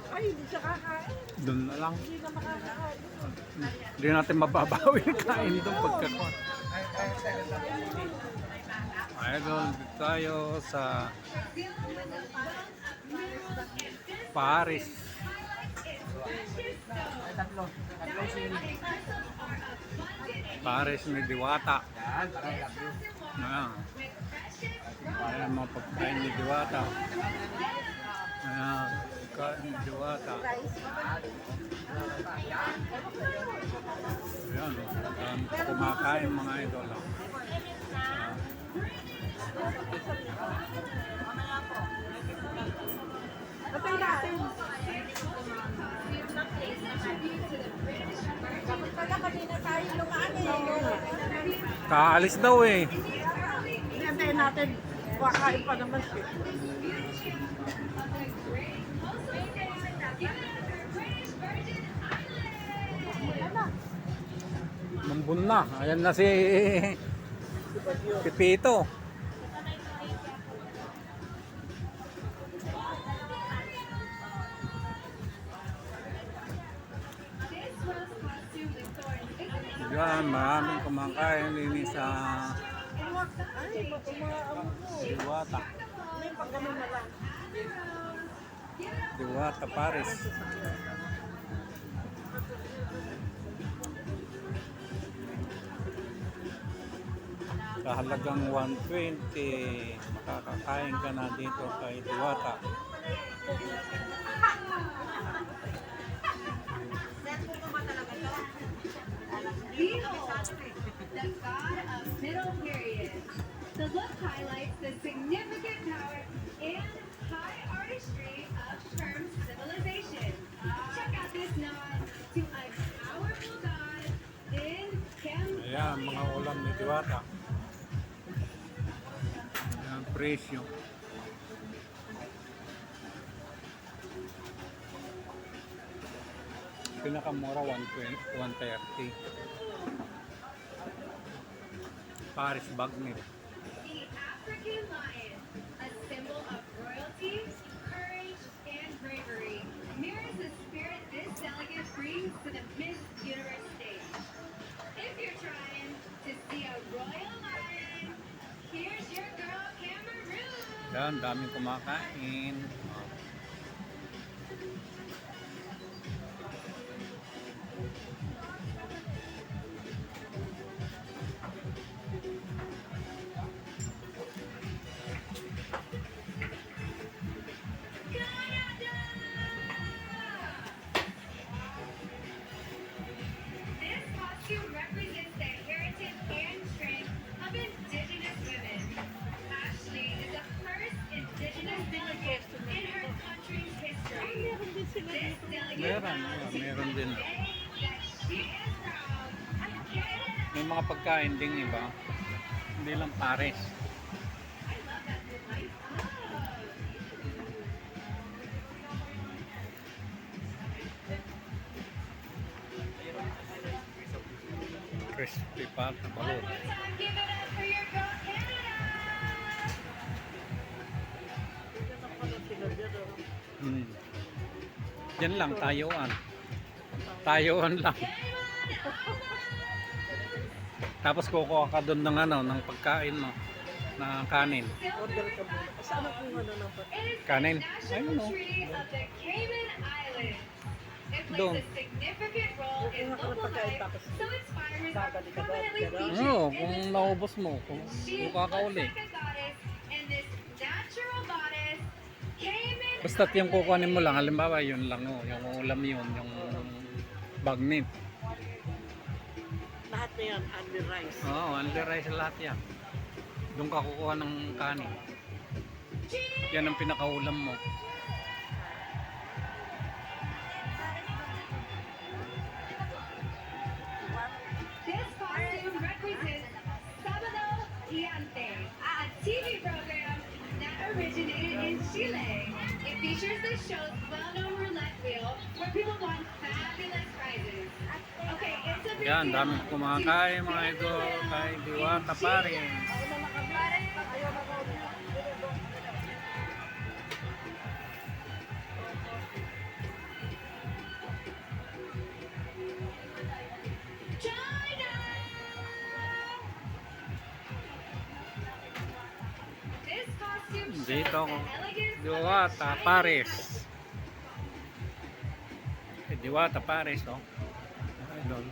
Ay, hindi siya kakain. Doon na lang. Hindi na makakakain. Hindi natin mababawi kain doon pagkakuha. Idol, dito tayo sa Paris. Paris ni Diwata. Ayan. Ayan mga pagkain ni Diwata. Ayan, pagkain ni Diwata. Ayan, kumakain mga idol. Patay natin. Dapat pala kanina tayo lumaan eh. Kaalis daw eh. Hintayin natin. Kakain pa naman siya. Mambun na. Ayan na si Pipito. Yan, maraming kumakain din sa Ay, umaamon mo. Diwata. May pagkaman na lang. Diwata Paris. Sa halagang 120, makakakain ka na dito kay Diwata. The god of middle period. The look highlights the significant power and high artistry of Sherm's civilization. Check out this nod to a powerful god in Cambodia. Ayan, mga ulam ni Diwata. Ayan, presyo. Pinakamura 130. Paris Bagnil. The African lion, a symbol of royalty, courage, and bravery, mirrors the spirit this delegate brings to the Miss Universe stage. If you're trying to see a royal lion, here's your girl Cameroon. Yan, daming kumakain. This costume represents the heritage and strength of indigenous women. Ashley is the first indigenous delegate in her country's history. Meron din sila This dito. delegate Meron din. say that she is proud of Canada. May mga pagkain din iba. Hindi lang Paris. I love that new life. Crispy pa, One balot. more time, give it up for your girl Canada. Yan ang pala sila dyan. Oh. Yan lang, Taiwan. Taiwan lang. Tapos kukuha ka doon ng ano, ng pagkain mo. Na kanin. Order ka muna. Saan ang kung ano na ba? It is Kanin. the national Ayun, oh. tree of the Cayman Islands. It Doon. plays a significant role in Kukuha ka ng local pagkain life, tapos so its fibers are babalik ka doon. permanently Ganun? featured Oo, in kung the naubos mo, kung She kukuha ka looks uli. like a goddess, and this natural goddess Cayman Basta't yung kukuhanin mo Islands. lang, halimbawa yun lang, oh, yung ulam yun, yung bagnit. Lahat na yan, only rice. Oo, only rice lahat yan. Doon ka kukuha ng kanin. Yan ang pinakaulam mo. This costume represents Sábado Gigante, a TV program that originated in Chile. It features the show's well-known roulette wheel where people won fabulous prizes. Okay, it's a big Yan, deal daming kumakain mga idol kay Diwata Paris. Ayaw na kami. Ayaw na kami. Dito ako. elegance Diwata, Paris. Diwata, Paris, oh. Idol.